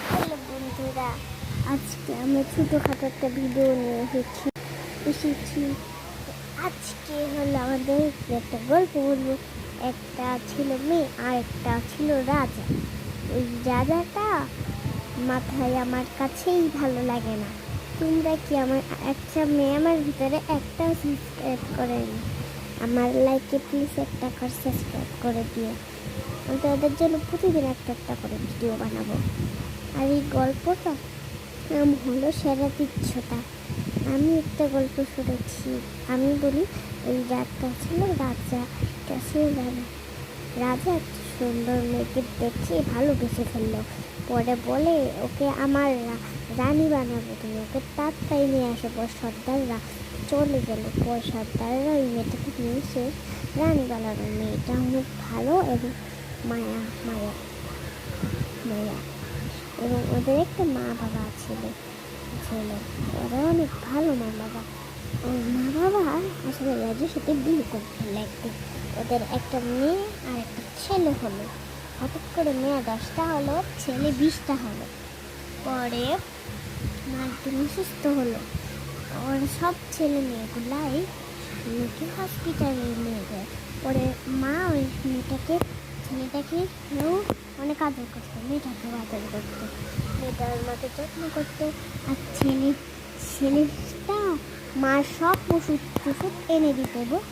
Hello বন্ধুরা, আজকে আমরা ছোটোখাটো একটা ভিডিও নিয়ে এসেছি। আজকে হলো আমাদের একটা গল্প বলবো। একটা ছিল মেয়ে আর একটা ছিল রাজা। ওই রাজাটা মাথায় আমার কাছেই ভালো লাগে না। তোমরা কি আমার একটা মেয়ে আমার ভিতরে একটা সাবস্ক্রাইব করেন? আমার লাইকে প্লিজ একটা করে সাবস্ক্রাইব করে দিও। আমি তাদের জন্য প্রতিদিন একটা একটা করে ভিডিও বানাবো। আর এই গল্পটা নাম হলো সেরা তুচ্ছতা। আমি একটা গল্প শুনেছি। আমি বলি, এই রাতটা ছিল রাজা, একটা ছিল রাজা। রাজা একটা সুন্দর মেয়েকে দেখে ভালোবেসে ফেললো। পরে বলে, ওকে আমার রানী বানাবো, তুমি ওকে তাড়াতাড়ি নিয়ে আসো। পর সর্দাররা চলে গেল। পর সর্দাররা ওই মেয়েটাকে নিয়ে এসে রানী বানালো। মেয়েটা অনেক ভালো এবং মায়া মায়া মায়া এবং ওদের একটা মা বাবা ছিল। ওরা অনেক ভালো মা বাবা। মা বাবা আসলে রাজুর সাথে বিয়ে করে ফেললো একদিন। ওদের একটা মেয়ে আর একটা ছেলে হলো। হঠাৎ করে মেয়ে 10টা হলো, ছেলে 20টা হলো। পরে মা একদিন অসুস্থ হলো। ওর সব ছেলে মেয়েগুলাই মেয়েকে হসপিটালে নিয়ে যায়। পরে মা ওই ছেলেটাকে অনেক আদর করতো, মেয়েটাকেও আদর করতো, মেয়েটার মতো যত্ন করতো। আর ছেলেটা মার সব ওষুধ এনে দিত এবং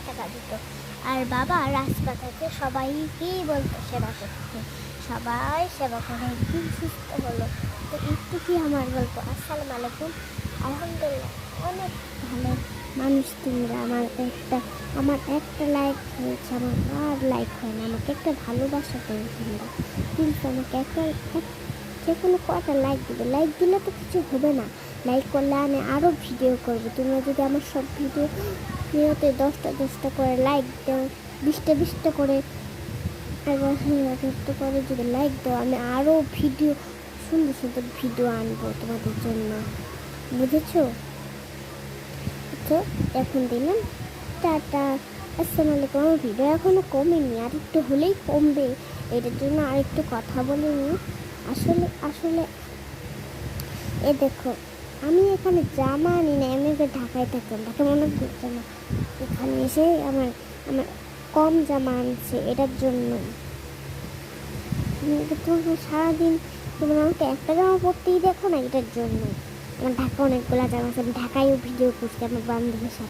টাকা দিত। আর বাবা রাস্তা থেকে সবাইকেই বলতো সেবা করতে। সবাই সেবা করে একদিন সুস্থ হলো। তো একটু কি আমার গল্প। আসসালামু আলাইকুম। আলহামদুলিল্লাহ, অনেক ভালো মানুষ তোমরা। আমার একটা লাইক হয়েছে, আমার আর লাইক হয় না। আমাকে একটা ভালোবাসা করো তোমরা প্লিজ। আমাকে যে কোনো কটা লাইক দিবে। লাইক দিলে তো কিছু হবে না। লাইক করলে আমি আরও ভিডিও করবো। তোমরা যদি আমার সব ভিডিওতে 10টা করে লাইক দাও, 20টা করে, 10টা করে যদি লাইক দাও, আমি আরও সুন্দর সুন্দর ভিডিও আনবো তোমাদের জন্য। বুঝেছো? তো এখন দিলাম টাটা, আসসালামু আলাইকুম। আমার ভিডিও এখনো কমেনি, আর একটু হলেই কমবে। এটার জন্য আর একটু কথা বলে নিই। আসলে এ দেখো, আমি এখানে জামা আনি না। আমি ঢাকায় থাকতাম, ঢাকা মনে করতাম না। এখানে এসে আমার কম জামা আনছে। এটার জন্য তোমরা সারাদিন তোমরা আমাকে একটা জামা পরতেই দেখো না। এটার জন্য আমার ঢাকা অনেকগুলো জামা আছে। আমি ঢাকায়ও ভিডিও করছি আমার বান্ধবীর সাথে।